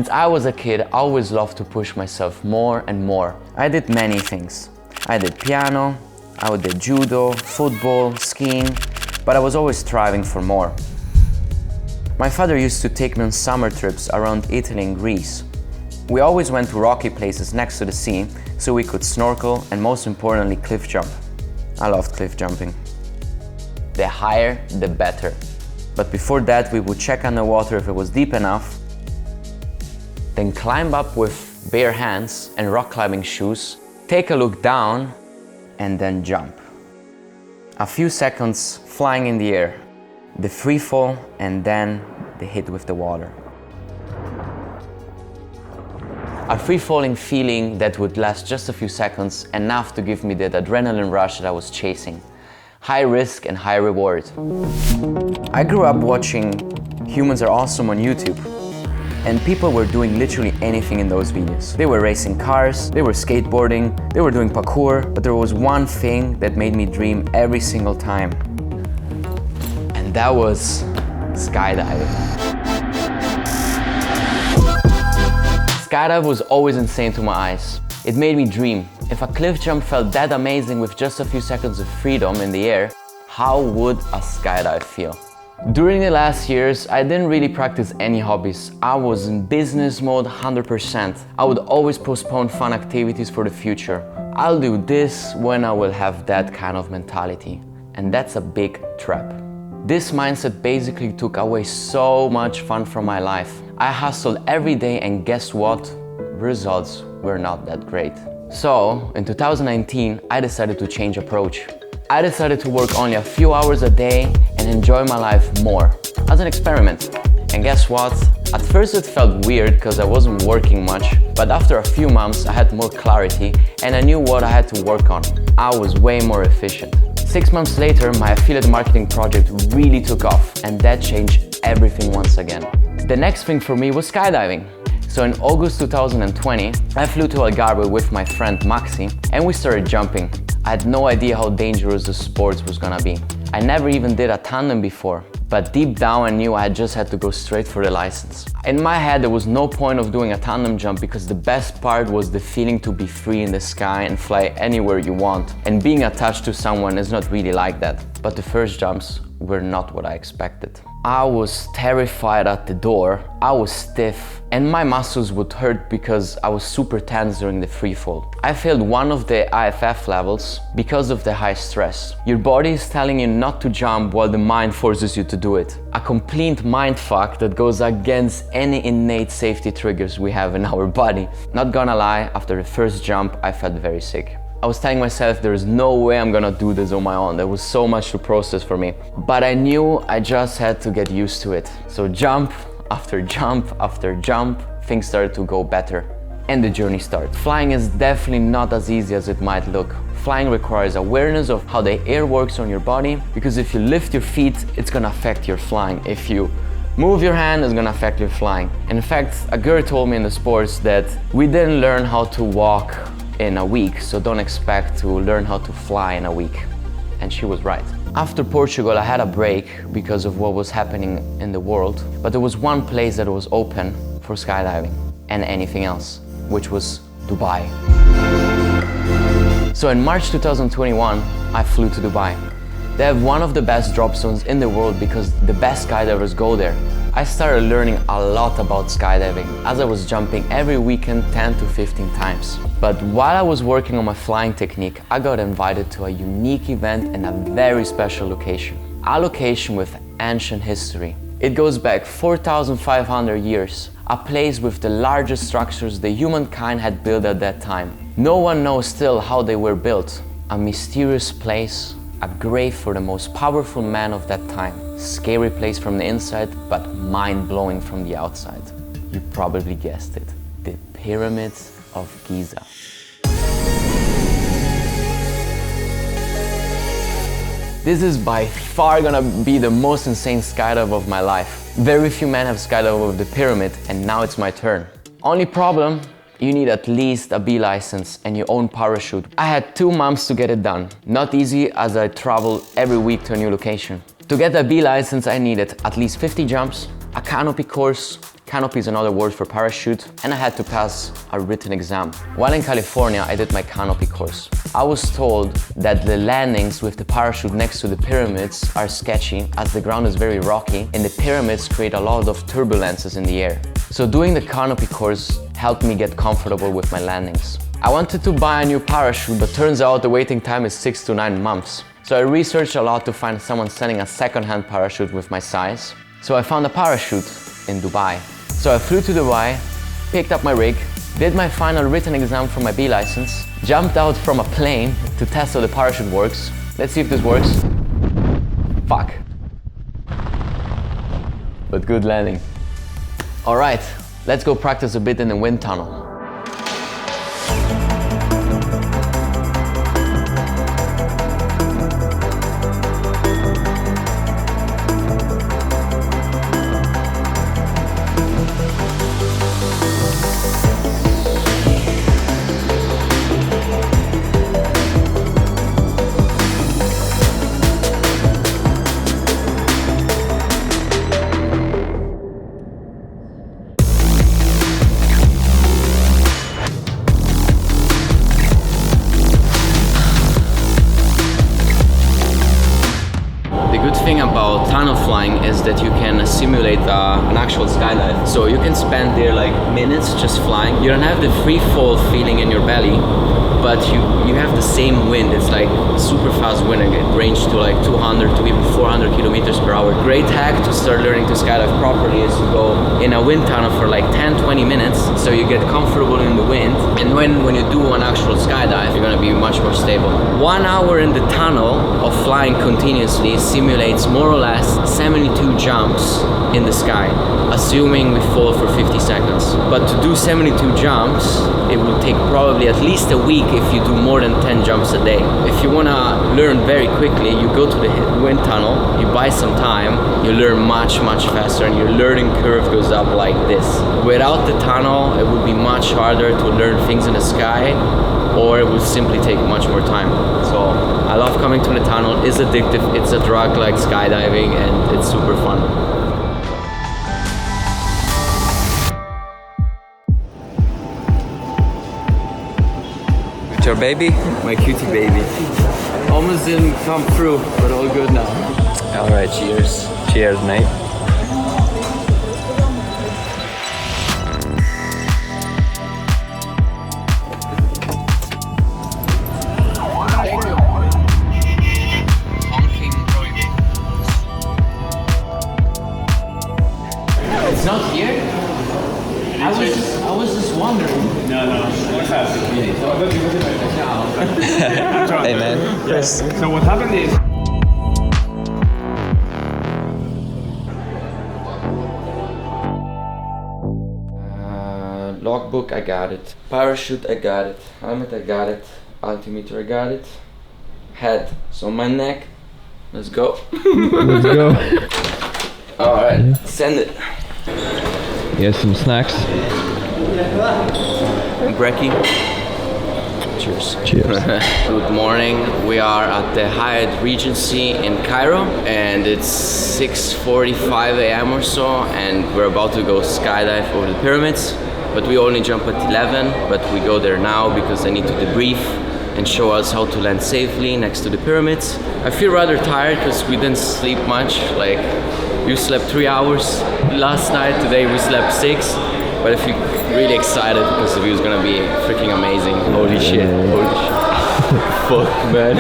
Since I was a kid, I always loved to push myself more and more. I did many things. I did piano, I did judo, football, skiing, but I was always striving for more. My father used to take me on summer trips around Italy and Greece. We always went to rocky places next to the sea so we could snorkel and, most importantly, cliff jump. I loved cliff jumping. The higher, the better. But before that, we would check underwater if it was deep enough, then climb up with bare hands and rock climbing shoes, take a look down, and then jump. A few seconds flying in the air, the free fall, and then the hit with the water. A free-falling feeling that would last just a few seconds, enough to give me that adrenaline rush that I was chasing. High risk and high reward. I grew up watching Humans Are Awesome on YouTube, and people were doing literally anything in those videos. They were racing cars, they were skateboarding, they were doing parkour, but there was one thing that made me dream every single time. And that was skydiving. Skydive was always insane to my eyes. It made me dream. If a cliff jump felt that amazing with just a few seconds of freedom in the air, how would a skydive feel? During the last years, I didn't really practice any hobbies. I was in business mode 100%. I would always postpone fun activities for the future. I'll do this when I will have that kind of mentality. And that's a big trap. This mindset basically took away so much fun from my life. I hustled every day, and guess what? Results were not that great. So, in 2019, I decided to change approach. I decided to work only a few hours a day and enjoy my life more, as an experiment. And guess what? At first it felt weird because I wasn't working much, but after a few months I had more clarity and I knew what I had to work on. I was way more efficient. 6 months later, my affiliate marketing project really took off, and that changed everything once again. The next thing for me was skydiving. So in August 2020, I flew to Algarve with my friend Maxi and we started jumping. I had no idea how dangerous the sport was gonna be. I never even did a tandem before, but deep down I knew I just had to go straight for the license. In my head, there was no point of doing a tandem jump because the best part was the feeling to be free in the sky and fly anywhere you want. And being attached to someone is not really like that. But the first jumps were not what I expected. I was terrified at the door, I was stiff, and my muscles would hurt because I was super tense during the free fall. I failed one of the IFF levels because of the high stress. Your body is telling you not to jump while the mind forces you to do it. A complete mindfuck that goes against any innate safety triggers we have in our body. Not gonna lie, after the first jump, I felt very sick. I was telling myself there is no way I'm gonna do this on my own. There was so much to process for me. But I knew I just had to get used to it. So jump after jump after jump, things started to go better. And the journey started. Flying is definitely not as easy as it might look. Flying requires awareness of how the air works on your body, because if you lift your feet, it's gonna affect your flying. If you move your hand, it's gonna affect your flying. And in fact, a girl told me in the sports that we didn't learn how to walk in a week, so don't expect to learn how to fly in a week. And she was right. After Portugal, I had a break because of what was happening in the world, but there was one place that was open for skydiving and anything else, which was Dubai. So in March 2021, I flew to Dubai. They have one of the best drop zones in the world because the best skydivers go there. I started learning a lot about skydiving as I was jumping every weekend 10 to 15 times. But while I was working on my flying technique, I got invited to a unique event in a very special location. A location with ancient history. It goes back 4,500 years. A place with the largest structures the humankind had built at that time. No one knows still how they were built. A mysterious place, a grave for the most powerful man of that time. Scary place from the inside, but mind-blowing from the outside. You probably guessed it. The Pyramids of Giza. This is by far gonna be the most insane skydive of my life. Very few men have skydived over the pyramid, and now it's my turn. Only problem, you need at least a B license and your own parachute. I had 2 months to get it done. Not easy as I travel every week to a new location. To get a B license, I needed at least 50 jumps, a canopy course, Canopy is another word for parachute, and I had to pass a written exam. While in California, I did my canopy course. I was told that the landings with the parachute next to the pyramids are sketchy as the ground is very rocky and the pyramids create a lot of turbulences in the air. So doing the canopy course helped me get comfortable with my landings. I wanted to buy a new parachute, but turns out the waiting time is 6 to 9 months. So I researched a lot to find someone selling a second-hand parachute with my size. So I found a parachute in Dubai. So I flew to Dubai, picked up my rig, did my final written exam for my B license, jumped out from a plane to test how the parachute works. Let's see if this works. Fuck. But good landing. All right, let's go practice a bit in the wind tunnel. About tunnel flying is that you can simulate an actual skydive. So you can spend there like minutes just flying. You don't have the free fall feeling in your belly, but you have the same wind. It's like super fast wind and it ranges to like 200 to even 400 kilometers per hour. Great hack to start learning to skydive properly is to go in a wind tunnel for like 10-20 minutes so you get comfortable in the wind, and when you do an actual skydive you're gonna be much more stable. 1 hour in the tunnel of flying continuously simulates more or less 72 jumps in the sky, assuming we fall for 50 seconds. But to do 72 jumps, it will take probably at least a week if you do more than 10 jumps a day. If you wanna learn very quickly, you go to the wind tunnel, you buy some time, you learn much faster, and your learning curve goes up like this. Without the tunnel, it would be much harder to learn things in the sky, or it would simply take much more time. So I love coming to the tunnel. It's addictive, it's a drug like skydiving, and it's super fun. Your baby? My cutie baby. Almost didn't come through, but all good now. All right, cheers. Cheers, mate. It's not here? I was just wondering. No. What's happening? Hey, man. Kris. So what happened is... Logbook, I got it. Parachute, I got it. Helmet, I got it. Altimeter, I got it. Head, so my neck. Let's go. Let's go. Alright, send it. Here's some snacks. Brekkie. Cheers. Cheers. Good morning. We are at the Hyatt Regency in Cairo, and it's 6:45 a.m. or so, and we're about to go skydive over the pyramids. But we only jump at 11, but we go there now because I need to debrief and show us how to land safely next to the pyramids. I feel rather tired because we didn't sleep much. Like, you slept 3 hours last night, today we slept 6. But I feel really excited because the view is gonna be freaking amazing. Holy shit, holy shit. Fuck, man.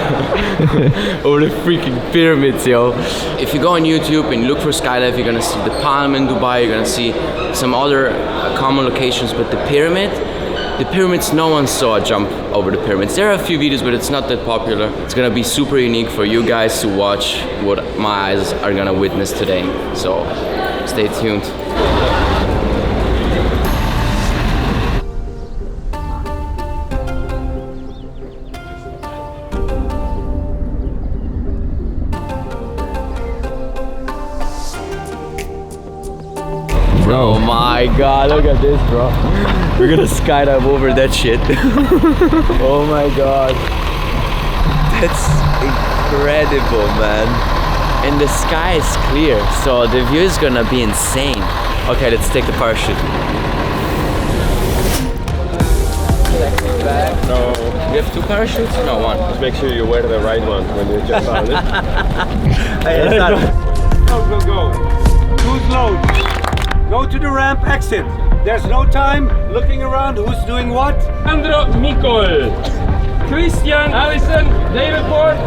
Over the freaking pyramids, yo. If you go on YouTube and you look for skydive, you're gonna see the Palm in Dubai, you're gonna see some other common locations, but the pyramids, no one saw a jump over the pyramids. There are a few videos, but it's not that popular. It's gonna be super unique for you guys to watch what my eyes are gonna witness today. So, stay tuned. Oh my god, look at this, bro. We're gonna skydive over that shit. Oh my god. That's incredible, man. And the sky is clear, so the view is gonna be insane. Okay, let's take the parachute. No. You have 2 parachutes? No, 1. Just make sure you wear the right one when you jump out of it. Go, go, go. Too slow. Go to the ramp, exit. There's no time looking around who's doing what. Andro, Nicole, Christian, Allison, David Ford.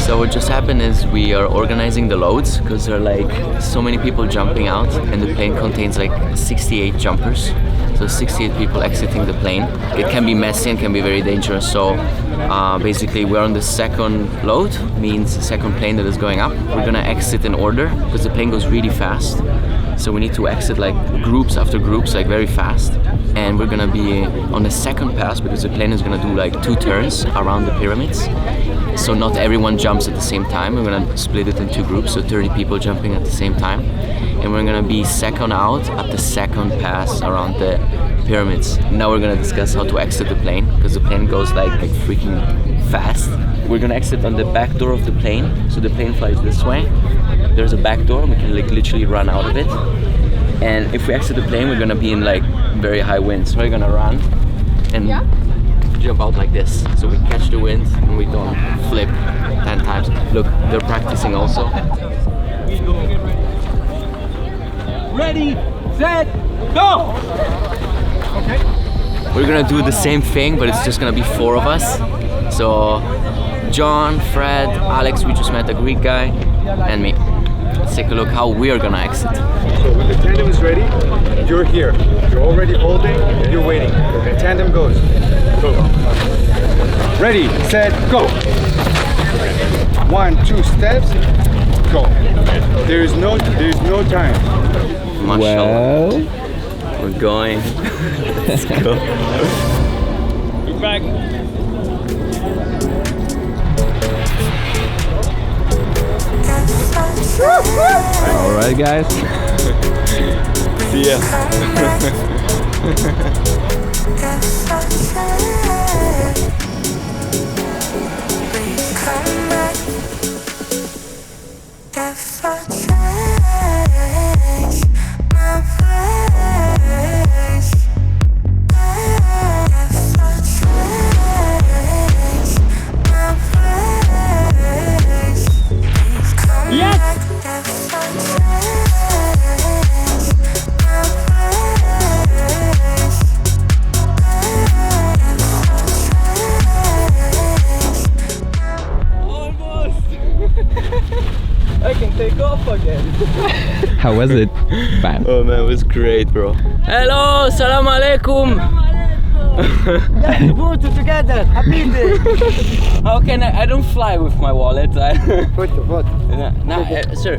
So what just happened is we are organizing the loads because there are like so many people jumping out, and the plane contains like 68 jumpers. So 68 people exiting the plane. It can be messy and can be very dangerous. So basically we're on the second load, means the second plane that is going up. We're gonna exit in order because the plane goes really fast. So we need to exit like groups after groups, like very fast. And we're gonna be on the second pass because the plane is gonna do like 2 turns around the pyramids. So not everyone jumps at the same time. We're gonna split it in 2 groups, so 30 people jumping at the same time. And we're gonna be second out at the second pass around the pyramids. Now we're gonna discuss how to exit the plane, because the plane goes like freaking fast. We're gonna exit on the back door of the plane. So the plane flies this way. There's a back door, and we can like literally run out of it. And if we exit the plane, we're gonna be in like very high winds. So we're gonna run and jump out like this. So we catch the wind and we don't flip 10 times. Look, they're practicing also. Ready, set, go! Okay. We're gonna do the same thing, but it's just gonna be 4 of us. So John, Fred, Alex, we just met a Greek guy, and me. Let's take a look how we're gonna exit. So when the tandem is ready, you're here. You're already holding, you're waiting. The tandem goes. Go. Ready, set, go! 1, 2 steps, go. There's no time. Mashallah. We're going. Let's go. Look back. Alright, guys. See ya. How was it? Bam. Oh man, it was great, bro. Hello, salam alaikum. Let's photo together. Happy day. How can I don't fly with my wallet. Photo. No, sir.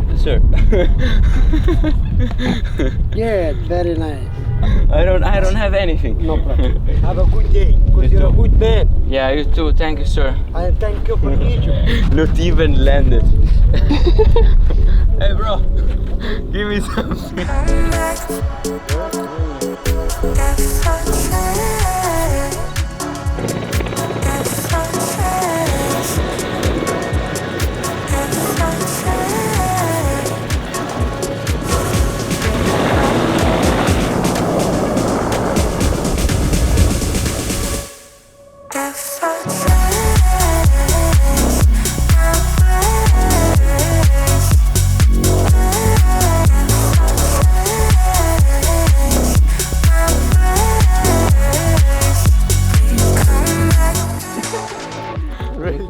Yeah, very nice. I don't have anything. No problem. Have a good day, because you're a good man. Yeah, you too. Thank you, sir. I thank you for Egypt. Not even landed. Hey, bro. Give me something.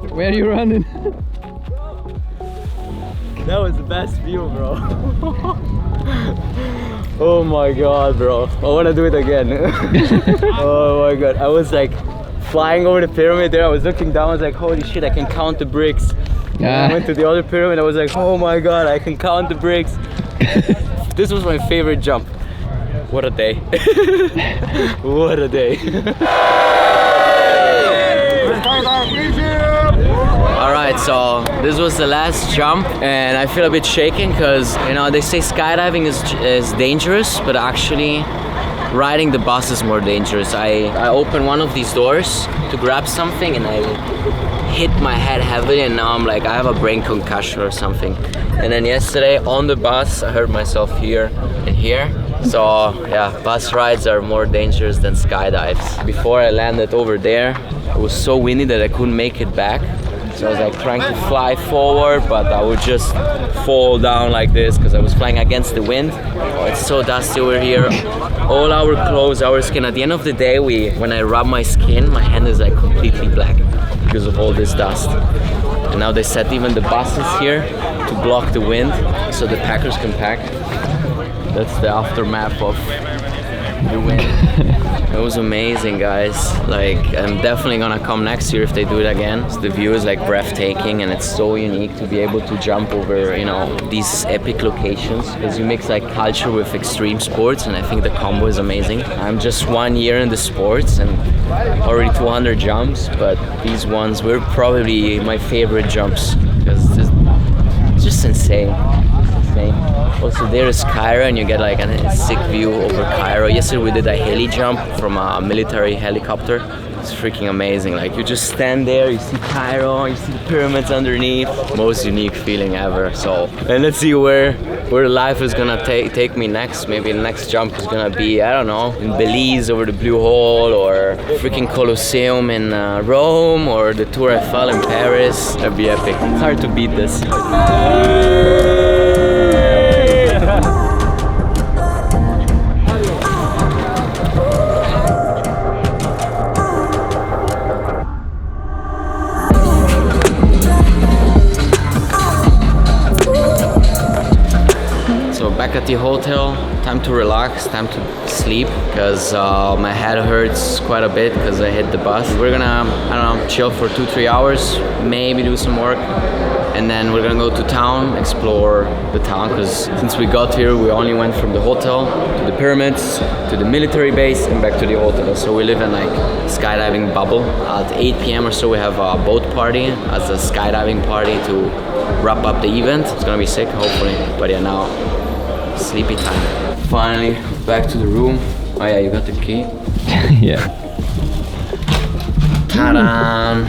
Where are you running? That was the best view, bro. Oh my god, bro. I wanna do it again. Oh my god. I was like flying over the pyramid there. I was looking down, I was like, holy shit, I can count the bricks. And I went to the other pyramid, I was like, oh my god, I can count the bricks. This was my favorite jump. What a day. What a day. Alright, so this was the last jump and I feel a bit shaken because, you know, they say skydiving is dangerous, but actually riding the bus is more dangerous. I opened one of these doors to grab something and I hit my head heavily, and now I'm like, I have a brain concussion or something. And then yesterday on the bus, I hurt myself here and here. So yeah, bus rides are more dangerous than skydives. Before I landed over there, it was so windy that I couldn't make it back. So I was like trying to fly forward, but I would just fall down like this because I was flying against the wind. Oh, it's so dusty over here. All our clothes, our skin. At the end of the day, when I rub my skin, my hand is like completely black because of all this dust. And now they set even the buses here to block the wind so the packers can pack. That's the aftermath of the wind. It was amazing, guys. Like, I'm definitely gonna come next year if they do it again. So the view is like breathtaking, and it's so unique to be able to jump over, you know, these epic locations, because you mix like culture with extreme sports, and I think the combo is amazing. I'm just 1 year in the sports and already 200 jumps, but these ones were probably my favorite jumps because it's just insane. Also, there is Cairo, and you get like a sick view over Cairo. Yesterday we did a heli jump from a military helicopter. It's freaking amazing. Like, you just stand there, you see Cairo, you see the pyramids underneath. Most unique feeling ever. So, and let's see where life is gonna take me next. Maybe the next jump is gonna be, I don't know, in Belize over the Blue Hole, or freaking Colosseum in Rome, or the Tour Eiffel in Paris. That'd be epic. It's hard to beat this. Back at the hotel, time to relax, time to sleep, because my head hurts quite a bit because I hit the bus. We're gonna, I don't know, chill for 2-3 hours, maybe do some work, and then we're gonna go to town, explore the town, because since we got here, we only went from the hotel to the pyramids, to the military base, and back to the hotel. So we live in like a skydiving bubble. At 8 p.m. or so, we have a boat party as a skydiving party to wrap up the event. It's gonna be sick, hopefully. But yeah, now sleepy time. Finally, back to the room. Oh yeah, you got the key? Yeah. Ta-da!